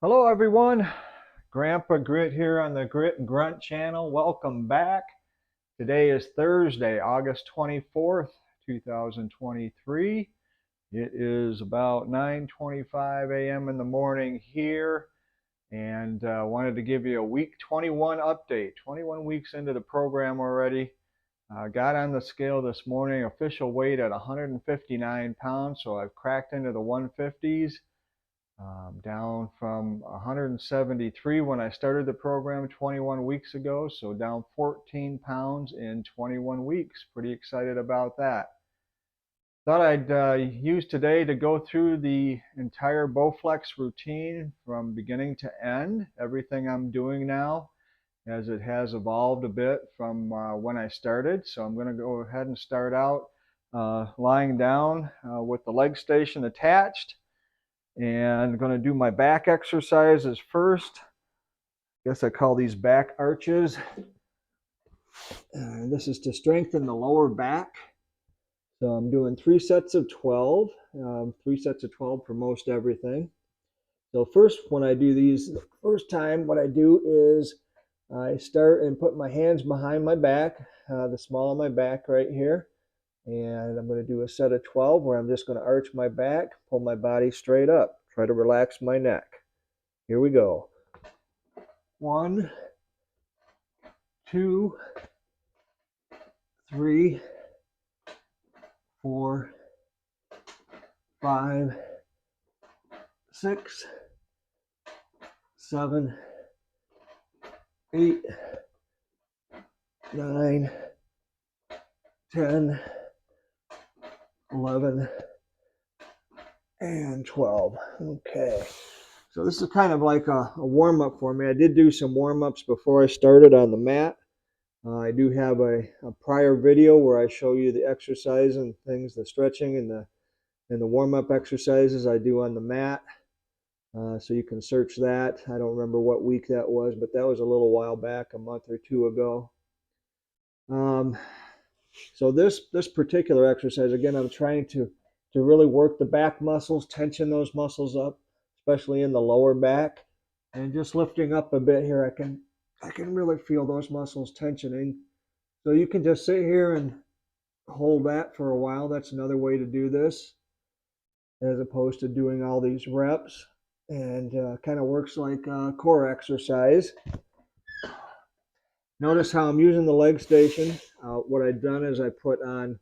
Hello everyone, Grampa Grit here on the Grit and Grunt channel. Welcome back. Today is Thursday, August 24th, 2023. It is about 9:25 a.m. in the morning here, and wanted to give you a week 21 update. 21 weeks into the program already. Got on the scale this morning, official weight at 159 pounds, so I've cracked into the 150s. Down from 173 when I started the program 21 weeks ago, so down 14 pounds in 21 weeks. Pretty excited about that. Thought I'd use today to go through the entire Bowflex routine from beginning to end, everything I'm doing now, as it has evolved a bit from when I started. So I'm going to go ahead and start out lying down with the leg station attached. And I'm going to do my back exercises first. I guess I call these back arches. This is to strengthen the lower back. So I'm doing 3 sets of 12, 3 sets of 12 for most everything. So first, when I do these, the first time what I do is I start and put my hands behind my back, the small of my back right here. And I'm going to do a set of 12 where I'm just going to arch my back, pull my body straight up, try to relax my neck. Here we go. 1, 2, 3, 4, 5, 6, 7, 8, 9, 10, 11, and 12. Okay. So this is kind of like a warm-up for me. I did do some warm-ups before I started on the mat. I do have a prior video where I show you the exercise and things, the stretching and the warm-up exercises I do on the mat. So you can search that. I don't remember what week that was, but that was a little while back, a month or two ago. So this particular exercise, again, I'm trying to really work the back muscles, tension those muscles up, especially in the lower back, and just lifting up a bit here. I can really feel those muscles tensioning. So you can just sit here and hold that for a while. That's another way to do this, as opposed to doing all these reps. And kind of works like a core exercise. Notice how I'm using the leg station. What I've done is I put on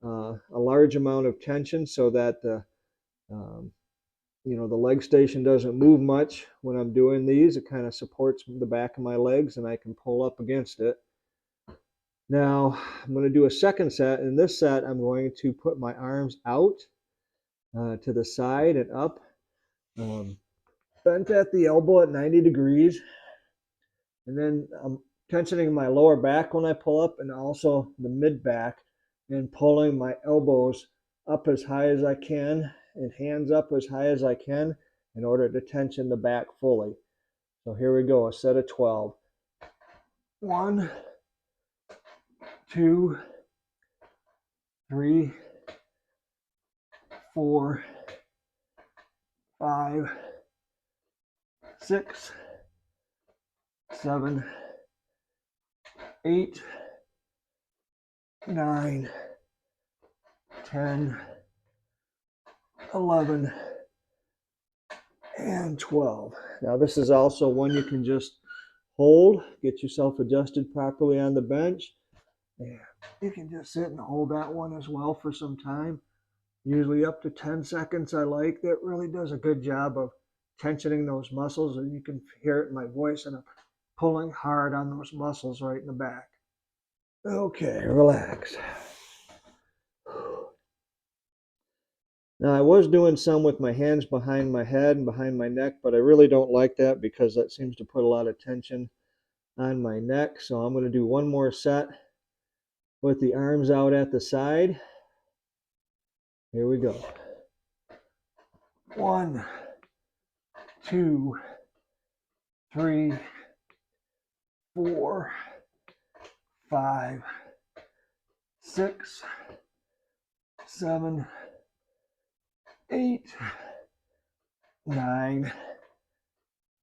a large amount of tension so that the leg station doesn't move much when I'm doing these. It kind of supports the back of my legs and I can pull up against it. Now I'm going to do a second set. In this set, I'm going to put my arms out to the side and up, bent at the elbow at 90 degrees. And then I'm tensioning my lower back when I pull up, and also the mid back, and pulling my elbows up as high as I can and hands up as high as I can in order to tension the back fully. So here we go, a set of 12. 1, 2, 3, 4, 5, 6, 7, 8, 9, 10, 11, and 12. Now this is also one you can just hold, get yourself adjusted properly on the bench. And you can just sit and hold that one as well for some time. Usually up to 10 seconds I like. That really does a good job of tensioning those muscles, and you can hear it in my voice, and I'm pulling hard on those muscles right in the back. Okay, relax. Now I was doing some with my hands behind my head and behind my neck, but I really don't like that because that seems to put a lot of tension on my neck. So I'm going to do one more set with the arms out at the side. Here we go. 1, 2, 3, 4, 5, 6, 7, 8, 9,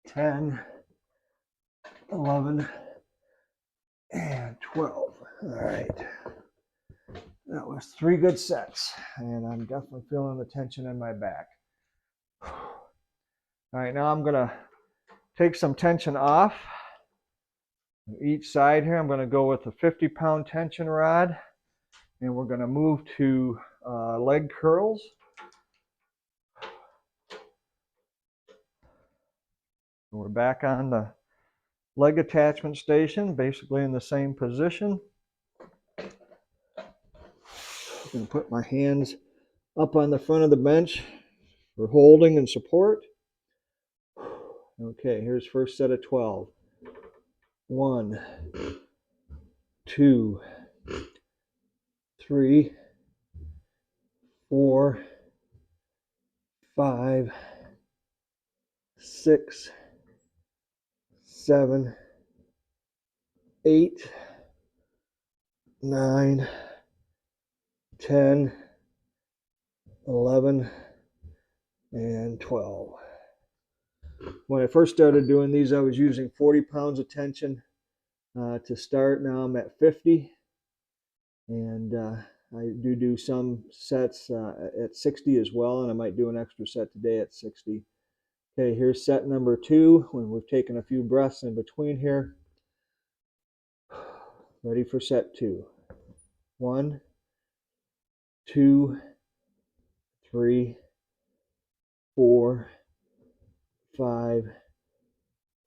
10, 11, and 12. All right. That was 3 good sets, and I'm definitely feeling the tension in my back. All right, now I'm going to take some tension off each side here. I'm going to go with a 50-pound tension rod, and we're going to move to leg curls. We're back on the leg attachment station, basically in the same position. I'm going to put my hands up on the front of the bench for holding and support. Okay, here's first set of 12. 1, 2, 3, 4, 5, 6, 7, 8, 9, 10, 11, and 12. When I first started doing these, I was using 40 pounds of tension to start. Now I'm at 50, and I do some sets at 60 as well, and I might do an extra set today at 60. Okay, here's set number 2 when we've taken a few breaths in between here. Ready for set 2. 1, 2, 3, 4, 5,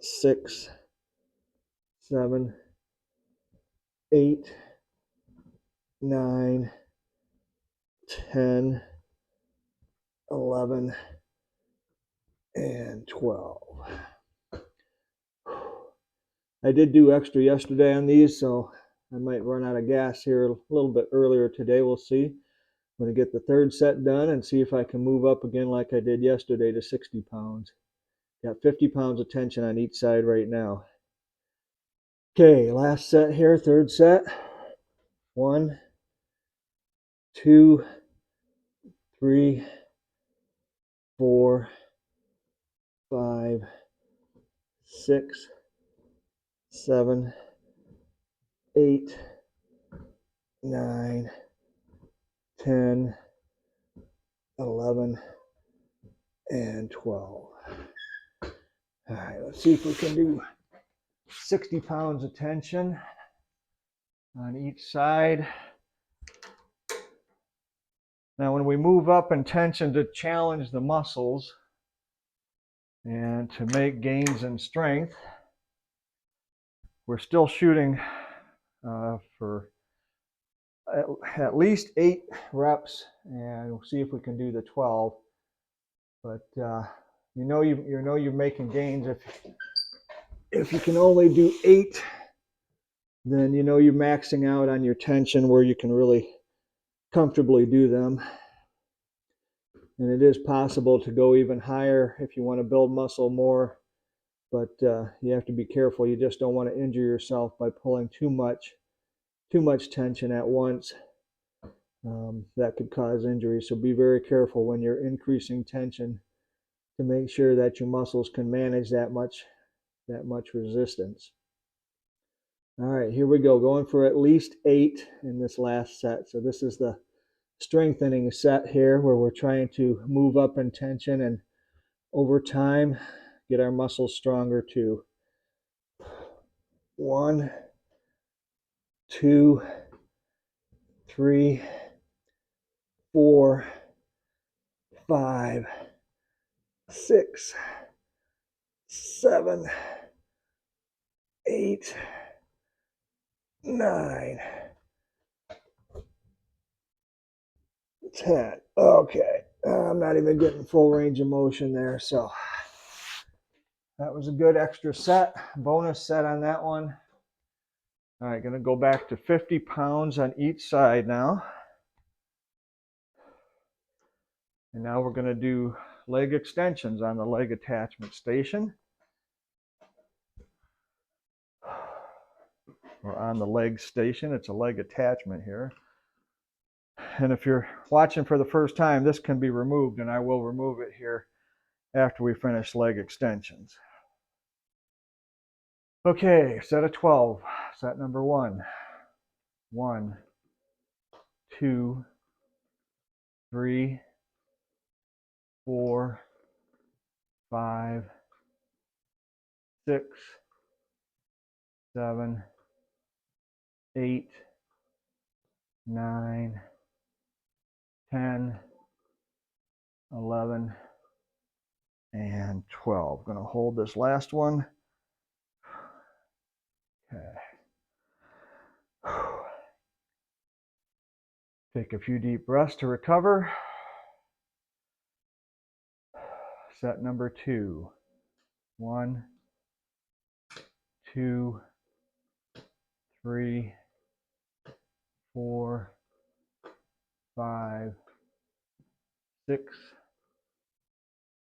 6, 7, 8, 9, 10, 11, and 12. I did do extra yesterday on these, so I might run out of gas here a little bit earlier today. We'll see. I'm going to get the third set done and see if I can move up again like I did yesterday to 60 pounds. Got 50 pounds of tension on each side right now. Okay, last set here, third set. 1, 2, 3, 4, 5, 6, 7, 8, 9, 10, 11, and 12. All right, let's see if we can do 60 pounds of tension on each side. Now, when we move up in tension to challenge the muscles and to make gains in strength, we're still shooting for at least 8 reps, and we'll see if we can do the 12. But you know you're making gains if you can only do 8. Then you know you're maxing out on your tension where you can really comfortably do them. And it is possible to go even higher if you want to build muscle more, but you have to be careful. You just don't want to injure yourself by pulling too much tension at once. That could cause injury. So be very careful when you're increasing tension to make sure that your muscles can manage that much resistance. All right, here we go. Going for at least 8 in this last set. So this is the strengthening set here where we're trying to move up in tension and over time get our muscles stronger too. 1, 2, 3, 4, 5, 6, 7, 8, 9, 10. Okay, I'm not even getting full range of motion there, so that was a good extra set, bonus set on that one. All right, going to go back to 50 pounds on each side now. And now we're going to do leg extensions on the leg attachment station. Or on the leg station. It's a leg attachment here. And if you're watching for the first time, this can be removed, and I will remove it here after we finish leg extensions. Okay, set of 12. Set number 1. 1, 2, 3, 4, 5, 6, 7, 8, 9, 10, 11, and 12. I'm going to hold this last one. Okay. Take a few deep breaths to recover. Set number 2. 1, 2, 3, 4, 5, 6,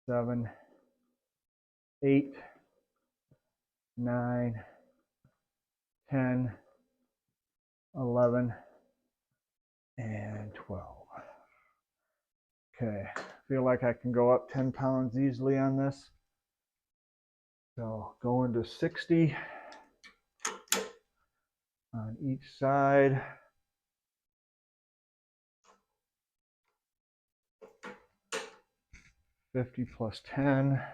7, 8, 9, 10, 11, and 12. Okay, I feel like I can go up 10 pounds easily on this. So go into 60 on each side. +50 +10.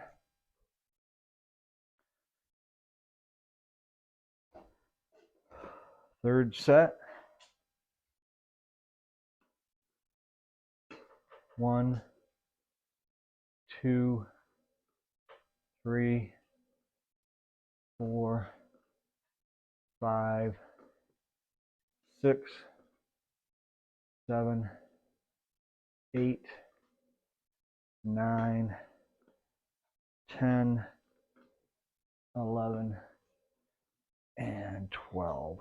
Third set. 1, 2, 3, 4, 5, 6, 7, 8, 9, 10, 11, and 12.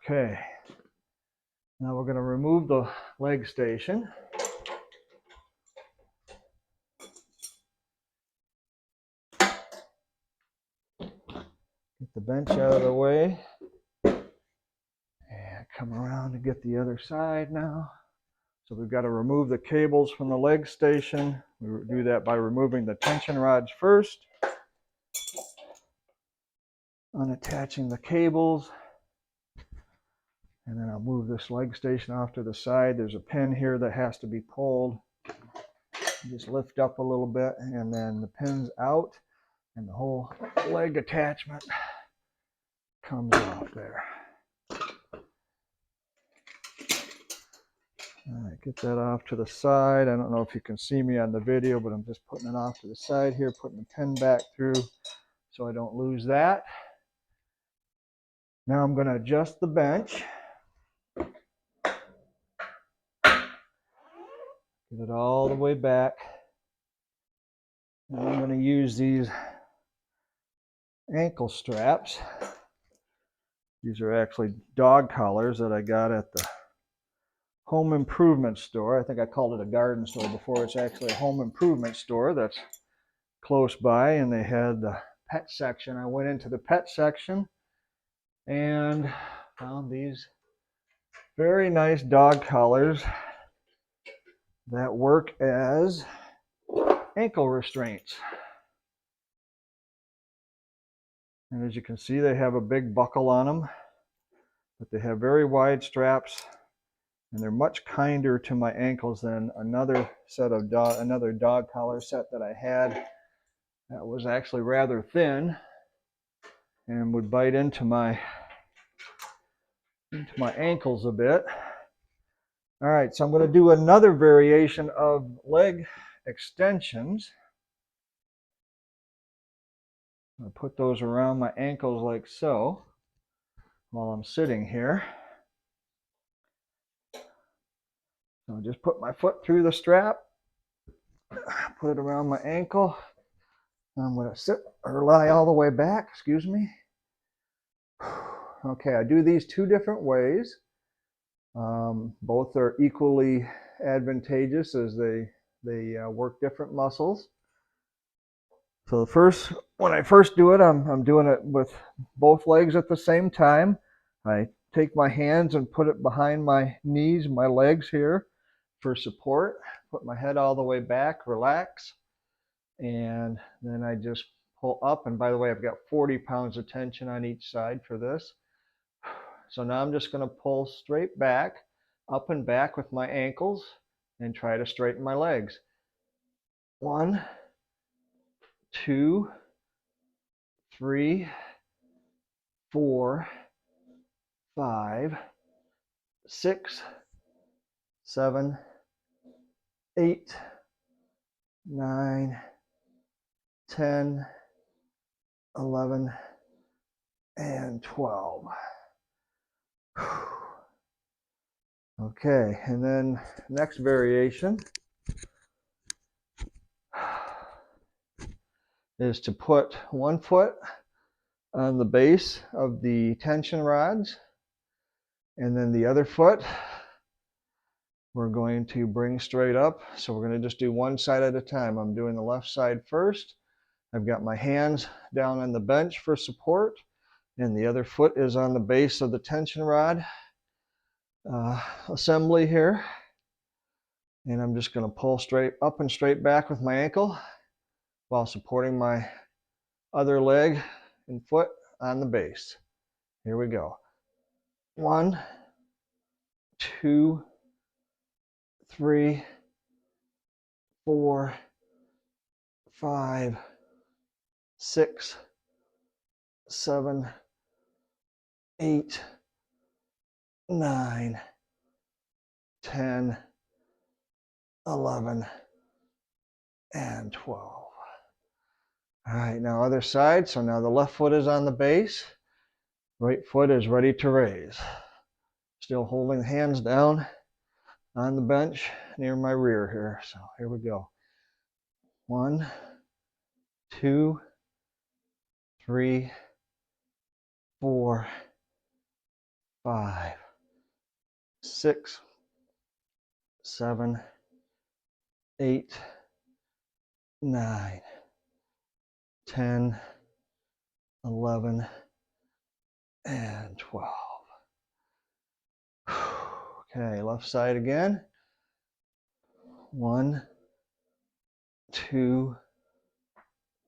Okay, now we're going to remove the leg station. Get the bench out of the way. And come around to get the other side now. So we've got to remove the cables from the leg station. We do that by removing the tension rods first, unattaching the cables, and then I'll move this leg station off to the side. There's a pin here that has to be pulled. Just lift up a little bit, and then the pin's out, and the whole leg attachment comes off there. All right, get that off to the side. I don't know if you can see me on the video, but I'm just putting it off to the side here, putting the pin back through so I don't lose that. Now I'm going to adjust the bench. Get it all the way back. Now I'm going to use these ankle straps. These are actually dog collars that I got at the home improvement store. I think I called it a garden store before. It's actually a home improvement store that's close by, and they had the pet section. I went into the pet section and found these very nice dog collars that work as ankle restraints. And as you can see, they have a big buckle on them, but they have very wide straps, and they're much kinder to my ankles than another dog collar set that I had that was actually rather thin and would bite into my ankles a bit. All right, so I'm going to do another variation of leg extensions. I'll put those around my ankles like so while I'm sitting here. So I'll just put my foot through the strap, put it around my ankle. I'm going to sit or lie all the way back, excuse me. Okay, I do these two different ways. Both are equally advantageous as they work different muscles. So when I first do it, I'm doing it with both legs at the same time. I take my hands and put it behind my knees, my legs here for support. Put my head all the way back, relax, and then I just pull up. And by the way, I've got 40 pounds of tension on each side for this. So now I'm just going to pull straight back, up and back with my ankles, and try to straighten my legs. 1, 2, 3, 4, 5, 6, 7, 8, 9, 10, 11, and 12. Okay, and then next variation is to put one foot on the base of the tension rods, and then the other foot we're going to bring straight up. So we're going to just do one side at a time. I'm doing the left side first. I've got my hands down on the bench for support, and the other foot is on the base of the tension rod assembly here. And I'm just going to pull straight up and straight back with my ankle while supporting my other leg and foot on the base. Here we go. 1, 2, 3, 4, 5, 6, 7, 8, 9, 10, 11, and 12. All right, now other side. So now the left foot is on the base. Right foot is ready to raise. Still holding hands down on the bench near my rear here. So here we go. 1, 2, 3, 4, 5, 6, 7, 8, 9, 10, 11, and 12. Okay, left side again. 1, 2,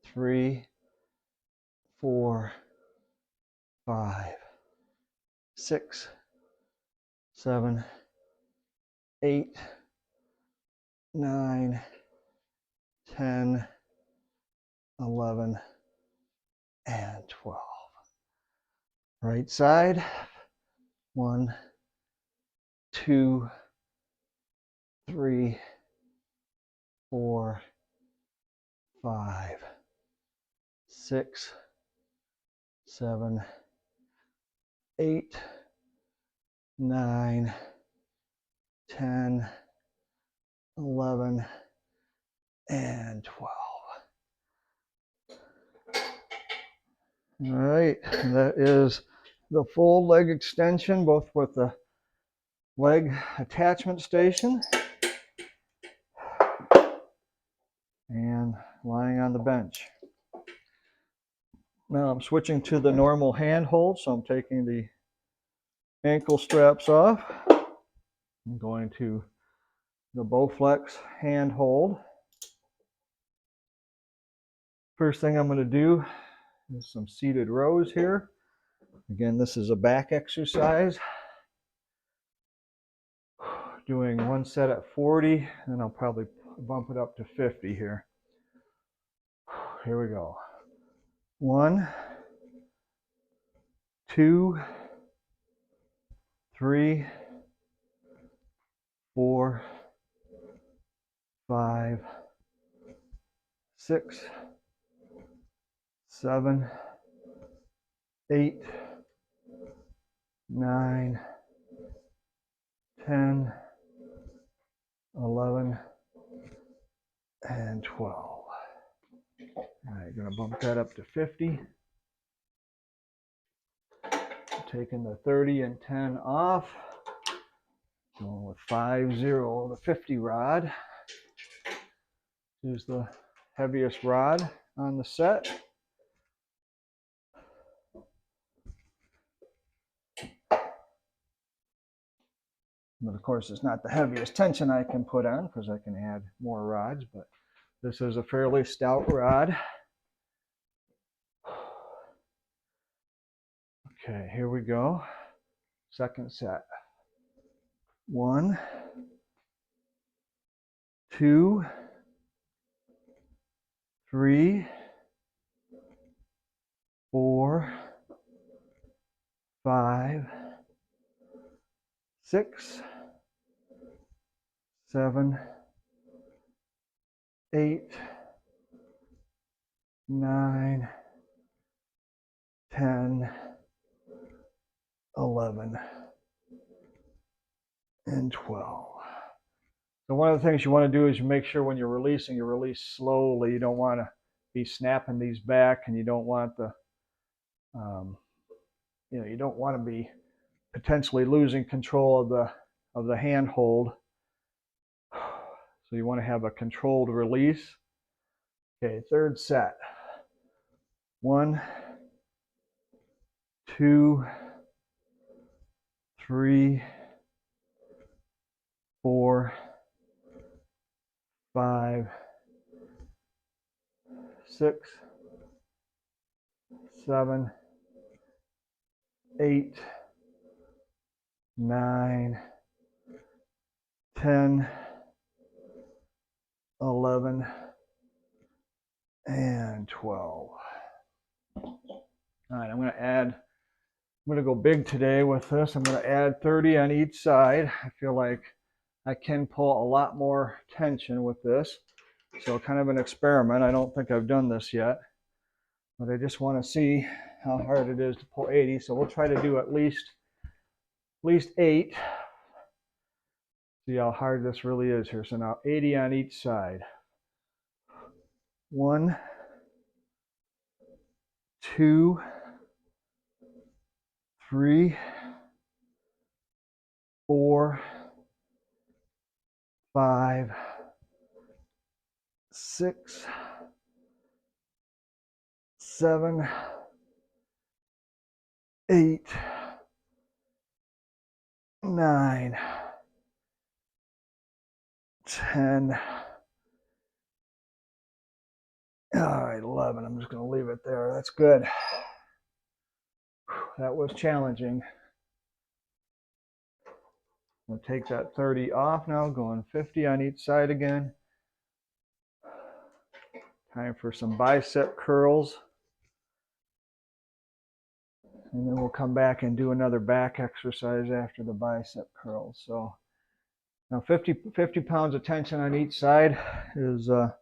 3, 4, 5, 6, 7, 8, 9, 10, 11, and 12. Right side. 1, 2, 3, 4, 5, 6, 7, 8, 9, 10, 11, and 12. All right, and that is the full leg extension, both with the leg attachment station and lying on the bench. Now I'm switching to the normal hand hold, so I'm taking the ankle straps off. I'm going to the Bowflex hand hold. First thing I'm going to do is some seated rows here. Again, this is a back exercise. Doing one set at 40, and I'll probably bump it up to 50 here. Here we go. 1, 2, 3, 4, 5, 6, 7, 8, 9, 10, 11, and 12. All right, going to bump that up to 50. Taking the 30 and 10 off. Going with 5-0, the 50 rod. Here's the heaviest rod on the set. But of course, it's not the heaviest tension I can put on because I can add more rods, but this is a fairly stout rod. here we go. Second set. 1, 2, 3, 4, 5, 6, 7, 8, 9, 10, 11, and 12. So one of the things you want to do is you make sure when you're releasing, you release slowly. You don't want to be snapping these back, and you don't want the, you don't want to be potentially losing control of the handhold. So you want to have a controlled release. Okay, third set. 1, 2, 3, 4, 5, 6, 7, 8, 9, 10, 11, and 12. All right, I'm going to go big today with this. I'm going to add 30 on each side. I feel like I can pull a lot more tension with this. So kind of an experiment. I don't think I've done this yet, but I just want to see how hard it is to pull 80. So we'll try to do at least 8. See how hard this really is here. So now 80 on each side. 1, 2, 3, 4, 5, 6, 7, 8, 9, 10. All right, 11. I'm just going to leave it there. That's good. That was challenging. I'm going to take that 30 off now, going 50 on each side again. Time for some bicep curls. And then we'll come back and do another back exercise after the bicep curls. So now 50 pounds of tension on each side is a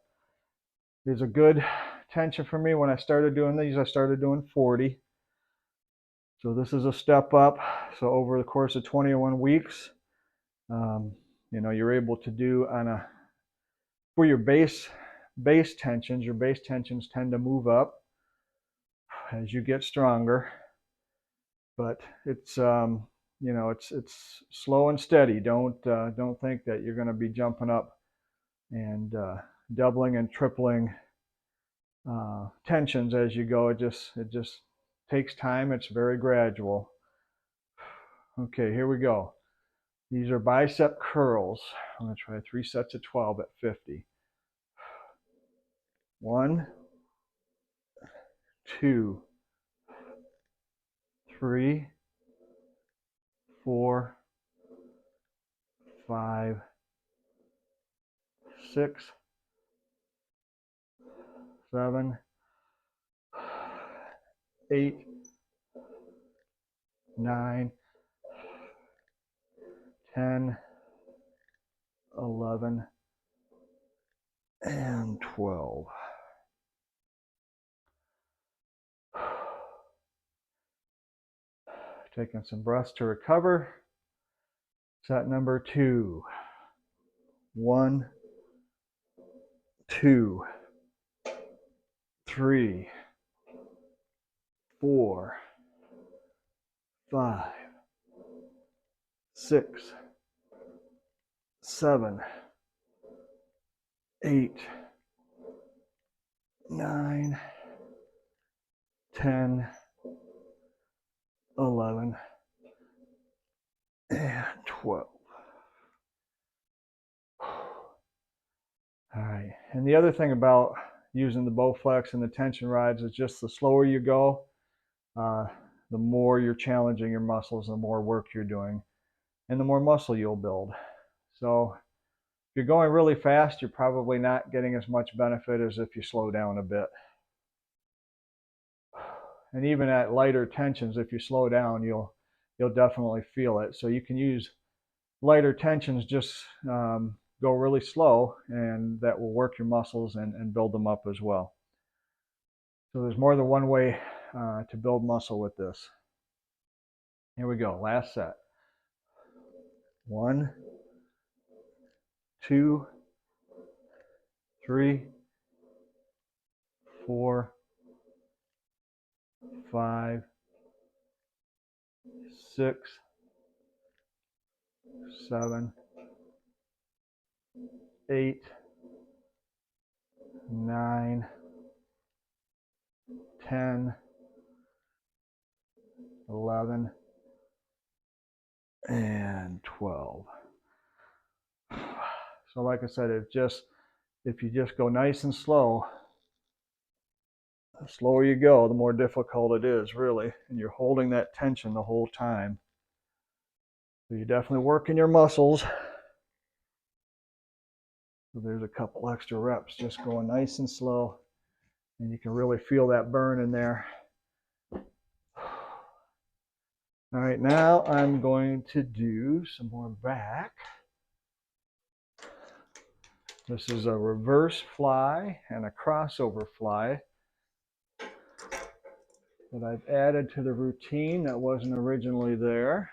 good tension for me. When I started doing these, I started doing 40. So this is a step up. So over the course of 21 weeks, you're able to do for your base tensions. Your base tensions tend to move up as you get stronger, but it's it's slow and steady. Don't think that you're going to be jumping up and doubling and tripling tensions as you go. It just takes time. It's very gradual. Okay, here we go. These are bicep curls. I'm going to try 3 sets of 12 at 50. 1, 2, 3, 4, 5, 6, 7, 8, 9, 10, 11, and 12. Taking some breaths to recover. Set number 2. 1, 2, 3, 4, 5, 6, 7, 8, 9, 10, 11, and 12. All right, and the other thing about using the Bowflex and the tension rods is just the slower you go, the more you're challenging your muscles, the more work you're doing, and the more muscle you'll build. So if you're going really fast, you're probably not getting as much benefit as if you slow down a bit. And even at lighter tensions, if you slow down, you'll definitely feel it. So you can use lighter tensions, just go really slow, and that will work your muscles and build them up as well. So there's more than one way to build muscle with this. Here we go, last set. 1, 2, 3, 4, 5, 6, 7, 8, 9, 10, 11, and 12. So like I said, if you just go nice and slow, the slower you go, the more difficult it is, really. And you're holding that tension the whole time. So you're definitely working your muscles. So there's a couple extra reps, just going nice and slow. And you can really feel that burn in there. All right, now I'm going to do some more back. This is a reverse fly and a crossover fly that I've added to the routine that wasn't originally there.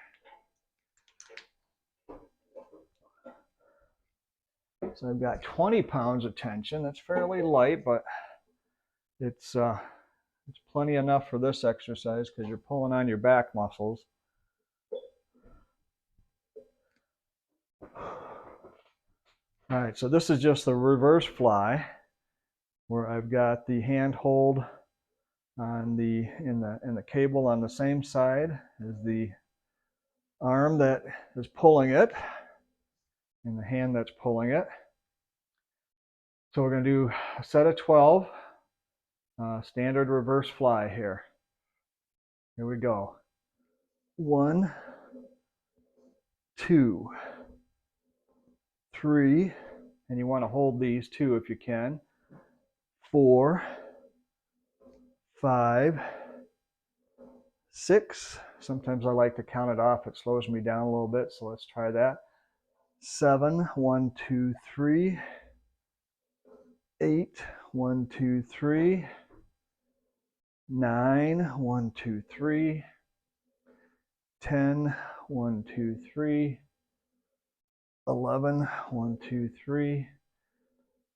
So I've got 20 pounds of tension. That's fairly light, but it's plenty enough for this exercise because you're pulling on your back muscles. All right, so this is just the reverse fly where I've got the handhold on in the cable on the same side as the arm that is pulling it and the hand that's pulling it. So we're going to do a set of 12 standard reverse fly here. Here we go. 1, 2, 3, and you want to hold these too if you can. 4, 5, 6. Sometimes I like to count it off. It slows me down a little bit, so let's try that. 7, 1, 2, 3. 8, 1, 2, 3. 9, 1, 2, 3. 10, 1, 2, 3. 11, 1, 2, 3.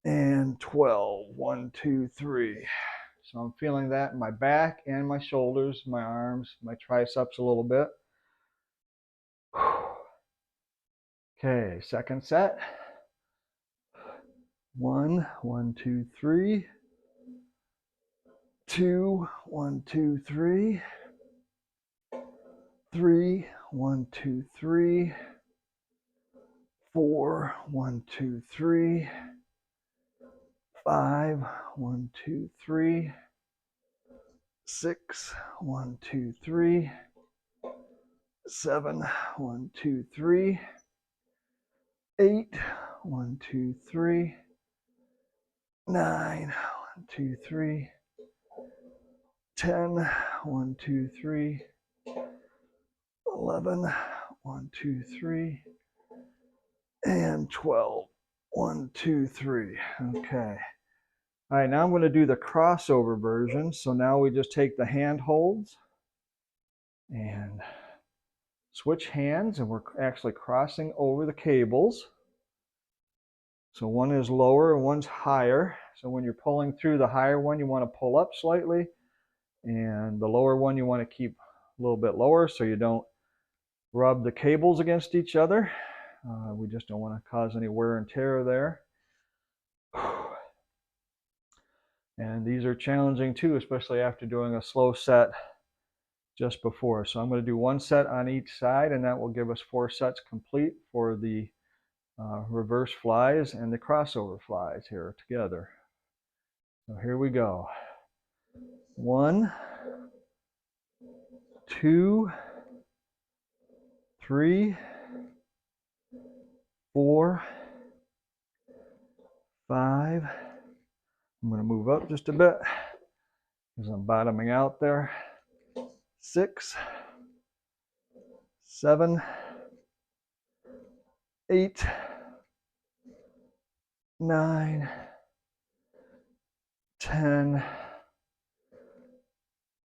And 12, 1, 2, 3. So I'm feeling that in my back and my shoulders, my arms, my triceps a little bit. Okay, second set. 1, 1, 2, 3. 2, 1, 2, 3. 3, 1, 2, 3. 4, 1, 2, 3. 5, 1, 2, 3. 6, 1, 2, 3. 7, 1, 2, 3. 8, 1, 2, 3. 9, 1, 2, 3. 10, 1, 2, 3. 11, 1, 2, 3. And 12, 1, 2, 3. Okay. All right, now I'm going to do the crossover version. So now we just take the hand holds and switch hands, and we're actually crossing over the cables. So one is lower and one's higher. So when you're pulling through the higher one, you want to pull up slightly, and the lower one you want to keep a little bit lower so you don't rub the cables against each other. We just don't want to cause any wear and tear there. And these are challenging too, especially after doing a slow set just before. So I'm going to do one set on each side, and that will give us 4 sets complete for the reverse flies and the crossover flies here together. So here we go. 1, 2, 3, 4, 5. I'm going to move up just a bit because I'm bottoming out there. 6, 7, 8, 9, 10,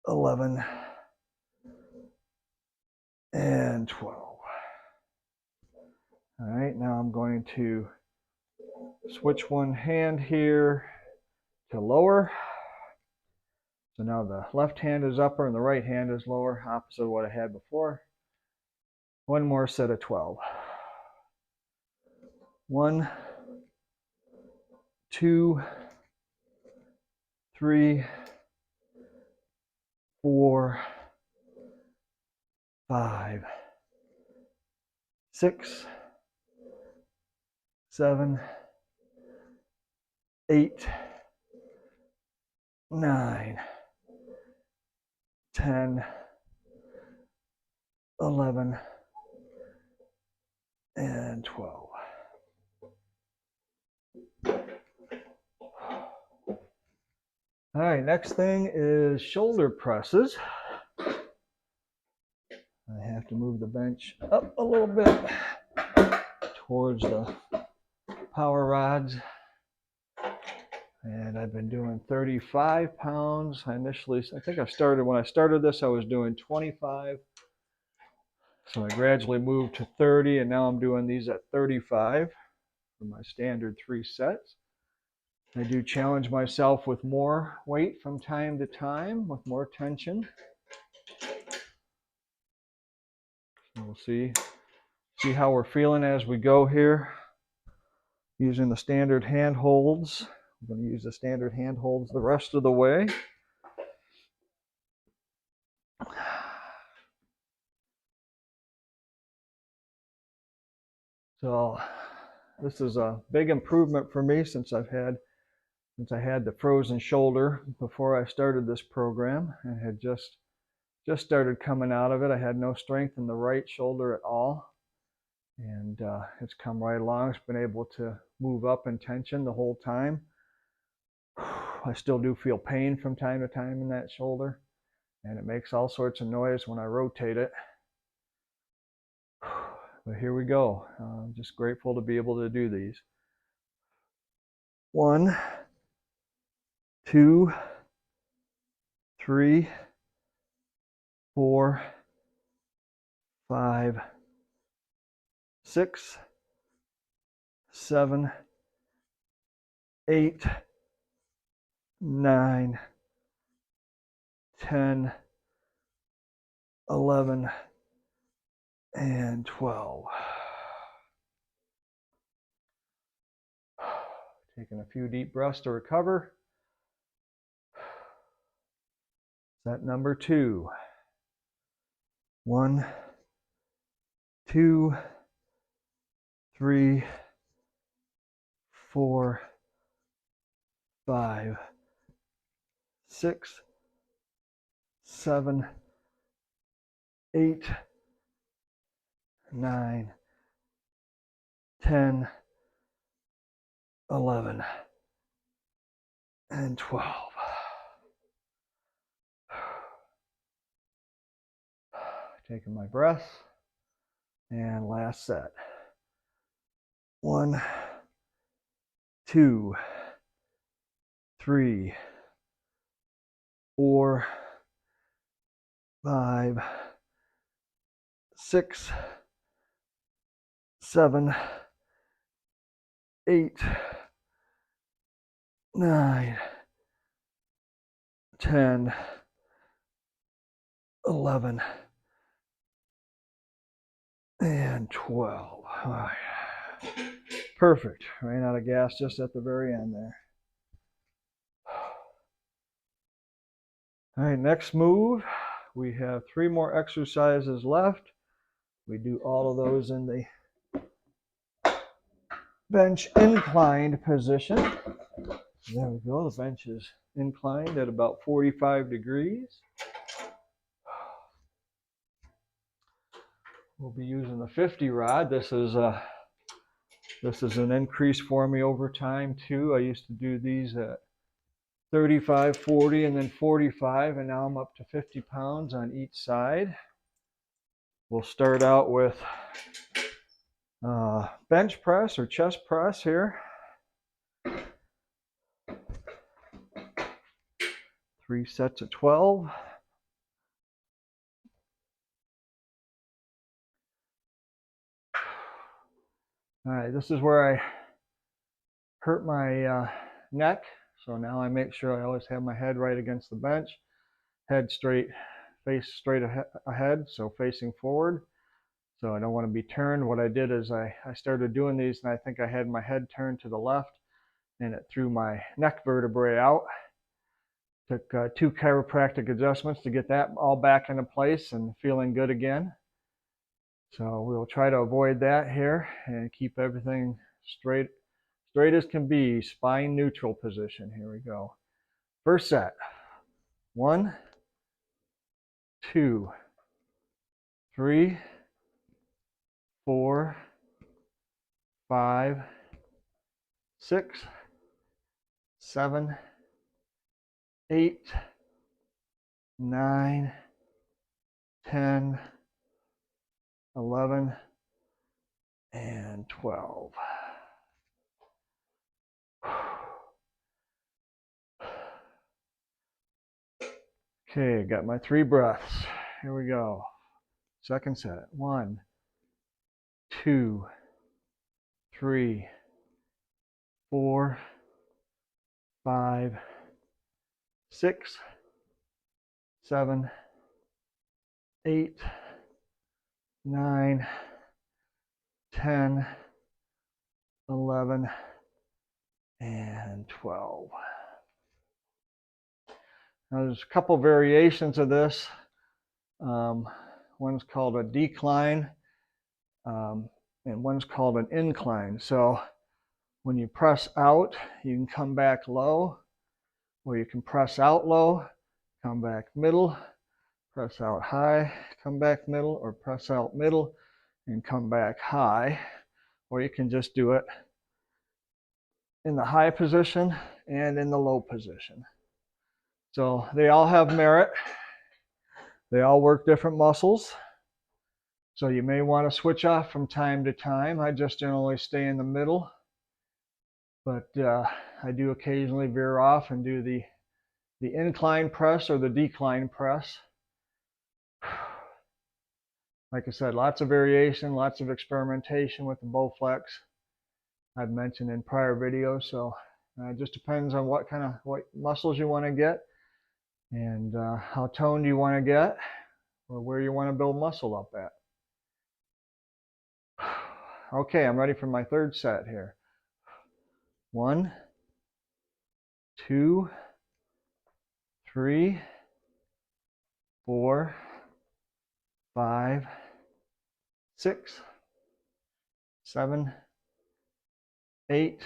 11, and 12. All right, now I'm going to switch one hand here to lower. So now the left hand is upper and the right hand is lower, opposite of what I had before. One more set of 12. 1, 2, 3, 4, 5, 6, 7, 8, 9, 10, 11, and 12. All right, next thing is shoulder presses. I have to move the bench up a little bit towards the power rods. And I've been doing 35 pounds. When I started this, I was doing 25. So I gradually moved to 30, and now I'm doing these at 35 for my standard 3 sets. I do challenge myself with more weight from time to time, with more tension. So we'll see how we're feeling as we go here. Using the standard hand holds. I'm going to use the standard hand holds the rest of the way. So this is a big improvement for me since I had the frozen shoulder before I started this program, and had just started coming out of it. I had no strength in the right shoulder at all, and it's come right along. It's been able to move up in tension the whole time. I still do feel pain from time to time in that shoulder, and it makes all sorts of noise when I rotate it. But here we go. I'm just grateful to be able to do these. 1, 2, 3, 4, 5, 6, 7, 8, 9, 10, 11, and 12. Taking a few deep breaths to recover. Set number 2. 1, 2, 3, 4, 5, 6, 7, 8, 9, 10, 11, and 12. Taking my breath, and last set. 1, 2, 3, 4, 5, 6, 7, 8, 9, 10, 11, and 12. Oh, yeah. Perfect. Ran out of gas just at the very end there. All right, next move. We have 3 more exercises left. We do all of those in the bench inclined position. There we go. The bench is inclined at about 45 degrees. We'll be using the 50 rod. This is an increase for me over time too. I used to do these at 35, 40, and then 45, and now I'm up to 50 pounds on each side. We'll start out with bench press or chest press here. 3 sets of 12. All right, this is where I hurt my neck. So now I make sure I always have my head right against the bench, head straight, face straight ahead, so facing forward. So I don't want to be turned. What I did is I started doing these, and I think I had my head turned to the left, and it threw my neck vertebrae out. Took 2 chiropractic adjustments to get that all back into place and feeling good again. So we'll try to avoid that here and keep everything straight as can be, spine neutral position. Here we go. First set. 1, 2, 3, 4, 5, 6, 7, 8, 9, 10, 11, and 12. Okay, got my 3 breaths. Here we go. Second set. 1, 2, 3, 4, 5, 6, 7, 8, 9, 10, 11, and 12. Now there's a couple variations of this. One's called a decline, and one's called an incline. So when you press out, you can come back low, or you can press out low, come back middle, press out high, come back middle, or press out middle and come back high. Or you can just do it in the high position and in the low position. So they all have merit. They all work different muscles. So you may want to switch off from time to time. I just generally stay in the middle, but I do occasionally veer off and do the incline press or the decline press. Like I said, lots of variation, lots of experimentation with the Bowflex. I've mentioned in prior videos, so it just depends on what muscles you want to get and how toned you want to get or where you want to build muscle up at. Okay, I'm ready for my third set here. 1, 2, 3, 4, 5, 6, 7, 8,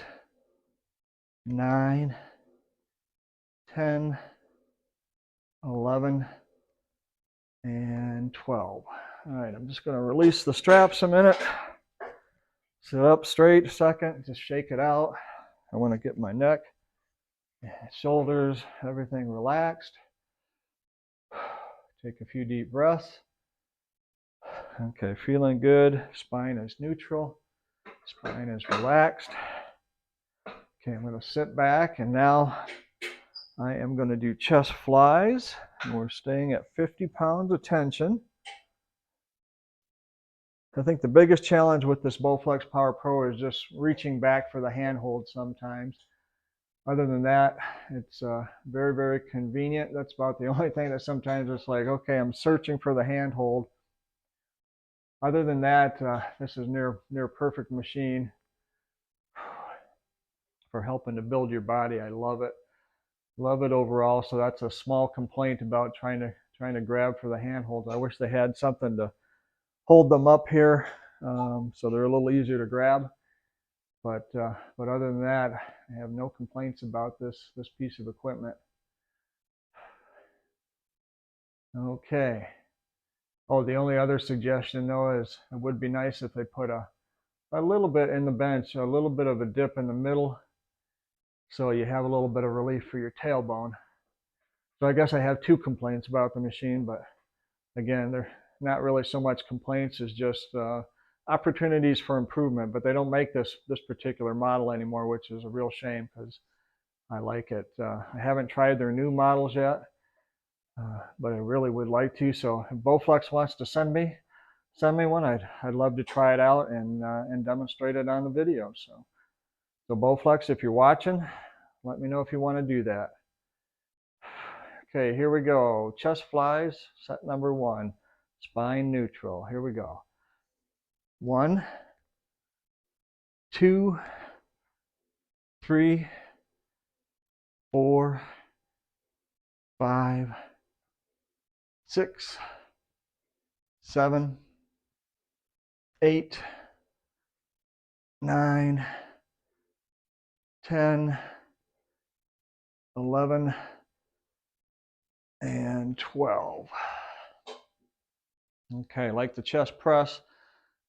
9, 10, 11, and 12. All right, I'm just going to release the straps a minute. Sit up straight a second, just shake it out. I want to get my neck, shoulders, everything relaxed. Take a few deep breaths. Okay, feeling good. Spine is neutral. Spine is relaxed. Okay, I'm going to sit back, and now I am going to do chest flies. And we're staying at 50 pounds of tension. I think the biggest challenge with this Bowflex Power Pro is just reaching back for the handhold sometimes. Other than that, it's very, very convenient. That's about the only thing that sometimes it's like, okay, I'm searching for the handhold. Other than that, this is near perfect machine for helping to build your body. I love it. Love it overall. So that's a small complaint about trying to grab for the handholds. I wish they had something to hold them up here so they're a little easier to grab. But other than that, I have no complaints about this piece of equipment. Okay. Oh, the only other suggestion though is it would be nice if they put a little bit in the bench, a little bit of a dip in the middle, so you have a little bit of relief for your tailbone. So I guess I have two complaints about the machine, but again, they're not really so much complaints as just opportunities for improvement. But they don't make this particular model anymore, which is a real shame because I like it. I haven't tried their new models yet, but I really would like to. So if Bowflex wants to send me one, I'd love to try it out and demonstrate it on the video. So Bowflex, if you're watching, let me know if you want to do that. Okay, here we go. Chest flies, set number 1, spine neutral. Here we go. 1, 2, 3, 4, 5, 6, 7, 8, 9, 10, 11, and 12. Okay, like the chest press,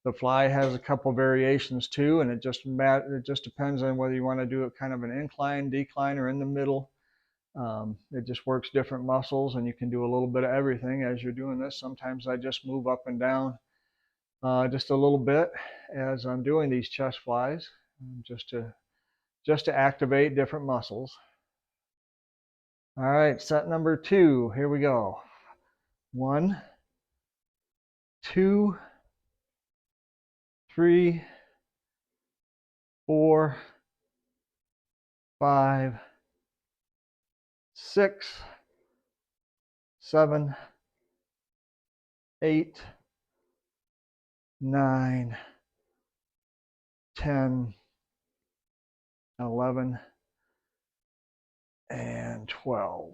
the fly has a couple variations too, and it just depends on whether you want to do it kind of an incline, decline, or in the middle. It just works different muscles, and you can do a little bit of everything as you're doing this. Sometimes I just move up and down just a little bit as I'm doing these chest flies, just to activate different muscles. All right, set number 2. Here we go. 1, 2, 3, 4, 5, 6, 7, 8, 9, 10, 11, and 12.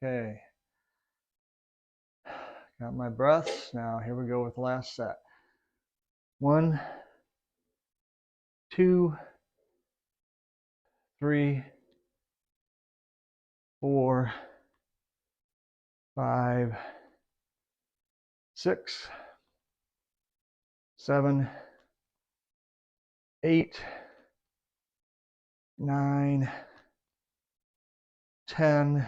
Okay, got my breaths. Now here we go with the last set. 1, 2, 3, 4, 5, 6, 7, 8, 9, 10,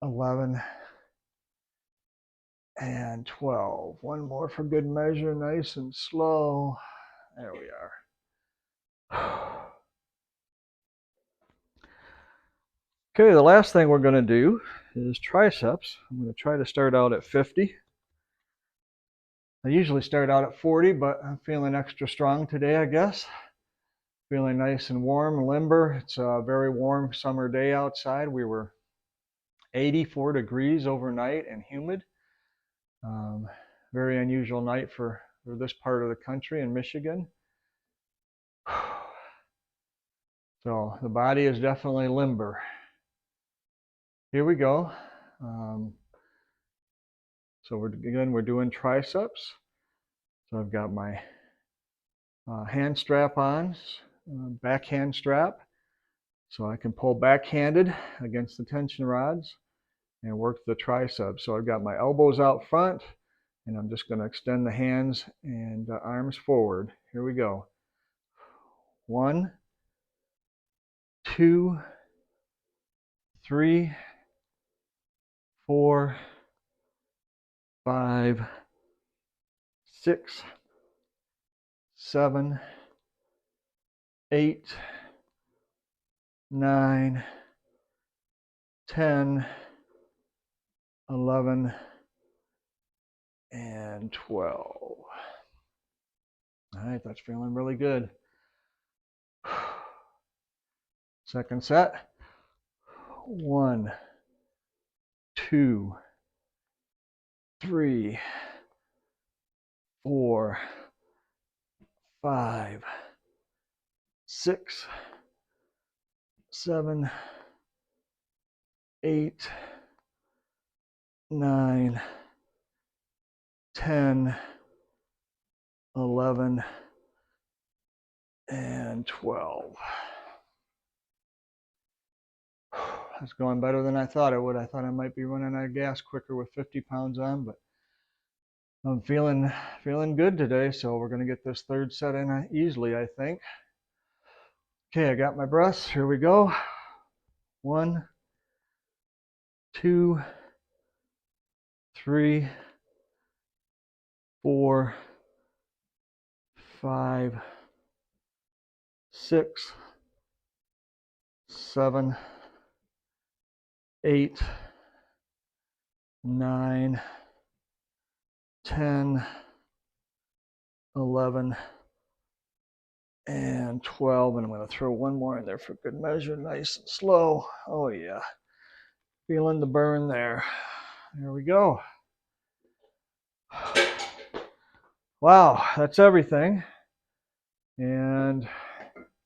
11, and 12. One more for good measure, nice and slow. There we are. Okay, the last thing we're going to do is triceps. I'm going to try to start out at 50. I usually start out at 40, but I'm feeling extra strong today, I guess. Feeling nice and warm and limber. It's a very warm summer day outside. We were 84 degrees overnight and humid. Very unusual night for this part of the country in Michigan. So the body is definitely limber. Here we go. So we're doing triceps. So I've got my hand strap on, backhand strap, so I can pull backhanded against the tension rods and work the triceps. So I've got my elbows out front, and I'm just going to extend the hands and arms forward. Here we go. 1, 2, 3, 4, 5, 6, 7, 8, 9, 10, 11, and 12. All right, that's feeling really good. Second set. 1, 2, 3, 4, 5, 6, 7, 8, 9, 10, 11, and 12. it's going better than I thought it would. I thought I might be running out of gas quicker with 50 pounds on, but I'm feeling good today. So we're going to get this third set in easily, I think. Okay, I got my breaths. Here we go. 1, 2, 3, 4, 5, 6, 7, 8, 9, 10, 11, and 12. And I'm going to throw one more in there for good measure, nice and slow. Oh yeah, feeling the burn there. There we go. Wow, that's everything. And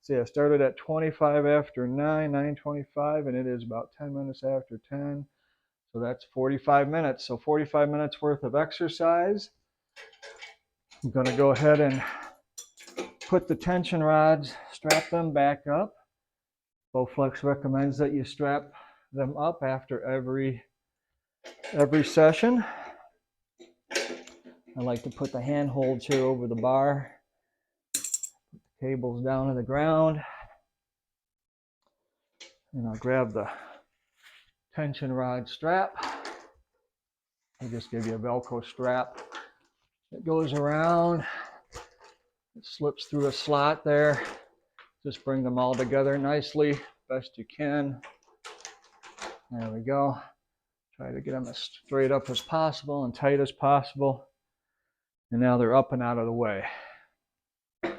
see, I started at 25 after 9, 9:25, and it is about 10 minutes after 10. So that's 45 minutes. So 45 minutes worth of exercise. I'm going to go ahead and put the tension rods, strap them back up. Bowflex recommends that you strap them up after every session. I like to put the handholds here over the bar, put the cables down to the ground, and I'll grab the tension rod strap. I just give you a Velcro strap that goes around. It slips through a slot there. Just bring them all together nicely, best you can. There we go. Try to get them as straight up as possible and tight as possible. And now they're up and out of the way. All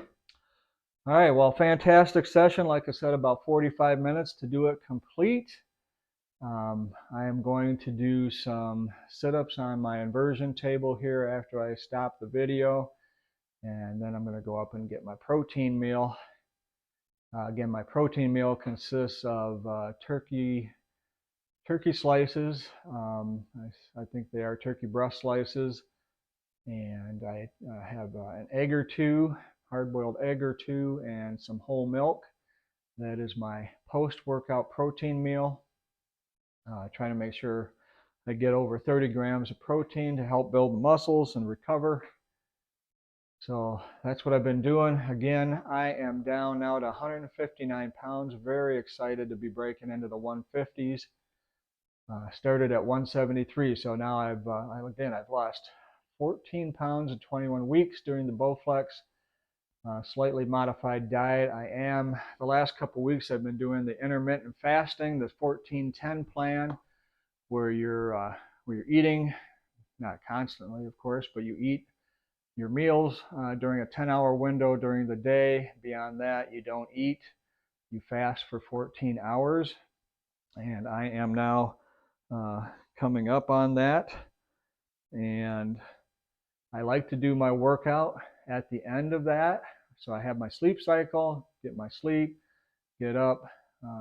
right, well, fantastic session. Like I said, about 45 minutes to do it complete. I am going to do some sit-ups on my inversion table here after I stop the video. And then I'm going to go up and get my protein meal. Again, my protein meal consists of turkey slices. I think they are turkey breast slices. And I have an egg or two, hard-boiled egg or two, and some whole milk. That is my post-workout protein meal. Trying to make sure I get over 30 grams of protein to help build the muscles and recover. So that's what I've been doing. Again, I am down now to 159 pounds. Very excited to be breaking into the 150s. Started at 173, so now I've lost 14 pounds in 21 weeks during the Bowflex slightly modified diet. The last couple weeks I've been doing the intermittent fasting, the 14-10 plan, where you're eating, not constantly of course, but you eat your meals during a 10-hour window during the day. Beyond that, you don't eat. You fast for 14 hours. And I am now coming up on that. And I like to do my workout at the end of that. So I have my sleep cycle, get my sleep, get up.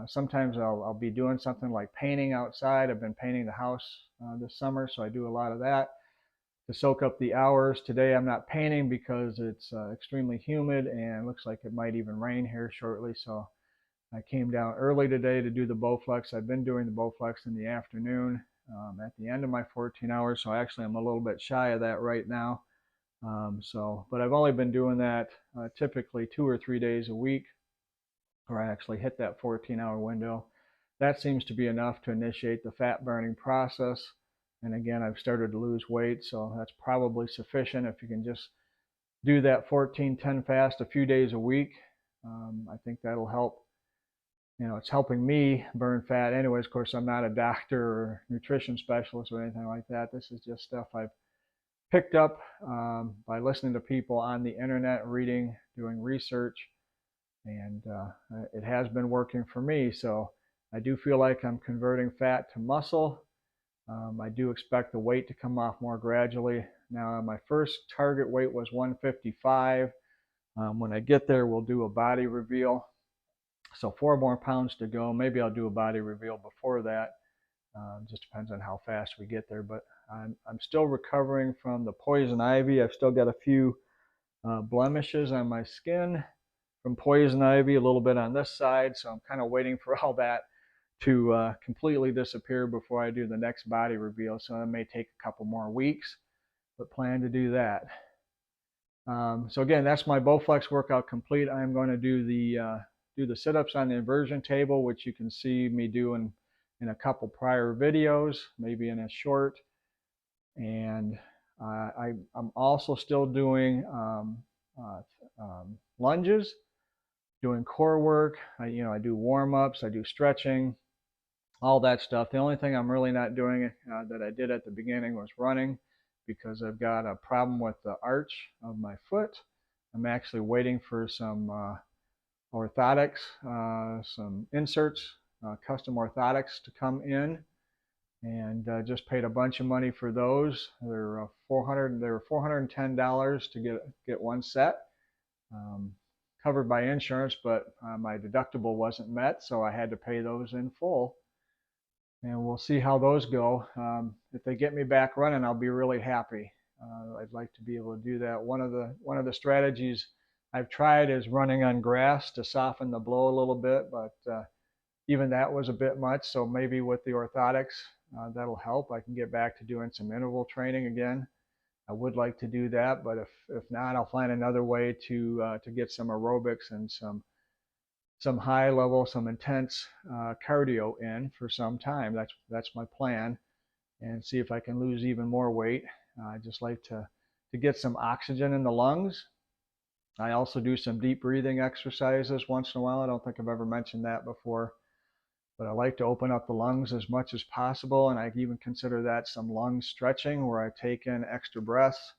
Sometimes I'll be doing something like painting outside. I've been painting the house this summer, so I do a lot of that to soak up the hours. Today I'm not painting because it's extremely humid and looks like it might even rain here shortly. So I came down early today to do the Bowflex. I've been doing the Bowflex in the afternoon at the end of my 14 hours. So actually I'm a little bit shy of that right now. But I've only been doing that typically 2 or 3 days a week, where I actually hit that 14-hour window. That seems to be enough to initiate the fat burning process. And again, I've started to lose weight, so that's probably sufficient if you can just do that 14-10 fast a few days a week. I think that'll help. You know, it's helping me burn fat anyways. Of course, I'm not a doctor or nutrition specialist or anything like that. This is just stuff I've picked up by listening to people on the internet, reading, doing research, and it has been working for me. So I do feel like I'm converting fat to muscle. I do expect the weight to come off more gradually. Now, my first target weight was 155. When I get there, we'll do a body reveal. So 4 more pounds to go. Maybe I'll do a body reveal before that. Just depends on how fast we get there. But I'm still recovering from the poison ivy. I've still got a few blemishes on my skin from poison ivy, a little bit on this side. So I'm kind of waiting for all that to completely disappear before I do the next body reveal. So it may take a couple more weeks, but plan to do that. So again, that's my Bowflex workout complete. I'm going to do the sit-ups on the inversion table, which you can see me doing in a couple prior videos, maybe in a short. And I'm also still doing lunges, doing core work. I do warm-ups, I do stretching, all that stuff. The only thing I'm really not doing that I did at the beginning was running, because I've got a problem with the arch of my foot. I'm actually waiting for some orthotics, some inserts, custom orthotics to come in, and just paid a bunch of money for those. They're $410 to get one set, covered by insurance, but my deductible wasn't met, so I had to pay those in full. And we'll see how those go. If they get me back running, I'll be really happy. I'd like to be able to do that. One of the strategies I've tried is running on grass to soften the blow a little bit, but even that was a bit much. So maybe with the orthotics, that'll help. I can get back to doing some interval training again. I would like to do that, but if not, I'll find another way to get some aerobics and some high level, some intense cardio in for some time. That's my plan, and see if I can lose even more weight. I just like to get some oxygen in the lungs. I also do some deep breathing exercises once in a while. I don't think I've ever mentioned that before, but I like to open up the lungs as much as possible, and I even consider that some lung stretching, where I take in extra breaths,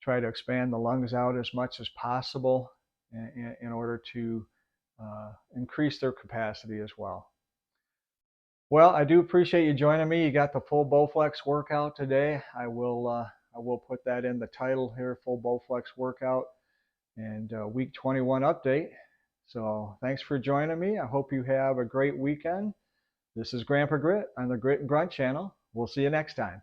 try to expand the lungs out as much as possible in order to increase their capacity as well. Well, I do appreciate you joining me. You got the full Bowflex workout today. I will put that in the title here, full Bowflex workout and week 21 update. So thanks for joining me. I hope you have a great weekend. This is Grampa Grit on the Grit and Grunt channel. We'll see you next time.